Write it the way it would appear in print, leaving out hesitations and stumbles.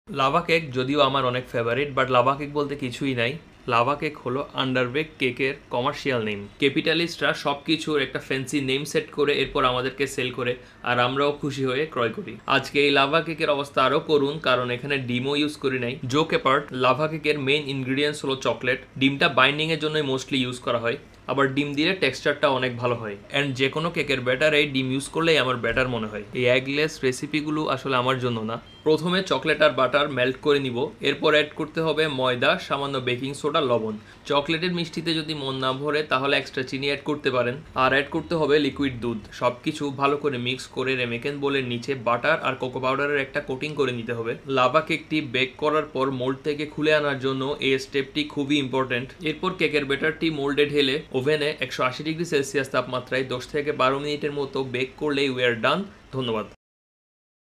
Lava cake যদিও আমার অনেক ফেভারিট, বাট লাভা কেক বলতে কিছুই নাই। লাভা কেক হলো আন্ডারবেক কেকের কমার্শিয়াল নেম। ক্যাপিটালিস্টরা সব কিছুর একটা ফ্যান্সি নেম সেট করে এরপর আমাদেরকে সেল করে, আর আমরাও খুশি হয়ে ক্রয় করি। আজকে এই লাভা কেকের অবস্থা আরও করুন, কারণ এখানে ডিমও ইউজ করি নাই। জোক অ্যাপার্ট, লাভা কেকের মেইন ইনগ্রিডিয়েন্টস হলো চকলেট। ডিমটা বাইন্ডিংয়ের জন্যই মোস্টলি ইউজ করা হয়, আবার ডিম দিলে টেক্সচারটা অনেক ভালো হয়। অ্যান্ড যে কোনো কেকের ব্যাটারে ডিম ইউজ করলেই আমার ব্যাটার মনে হয়। এই এগলেস রেসিপিগুলো আসলে আমার জন্য না। প্রথমে চকলেট আর বাটার মেল্ট করে নিব, এরপর অ্যাড করতে হবে ময়দা, সামান্য বেকিং সোডা, লবণ। চকলেটের মিষ্টিতে যদি মন না ভরে তাহলে এক্সট্রা চিনি অ্যাড করতে পারেন। আর অ্যাড করতে হবে লিকুইড দুধ। সব কিছু ভালো করে মিক্স করে রেমেকেন বোলের নিচে বাটার আর কোকো পাউডারের একটা কোটিং করে নিতে হবে। লাভা কেকটি বেক করার পর মোল্ড থেকে খুলে আনার জন্য এই স্টেপটি খুবই ইম্পর্টেন্ট। এরপর কেকের ব্যাটারটি মোল্ডে ঢেলে ওভেনে 180 ডিগ্রি সেলসিয়াস তাপমাত্রায় 10 থেকে 12 মিনিটের মতো বেক করলেই উই আর ডান। ধন্যবাদ।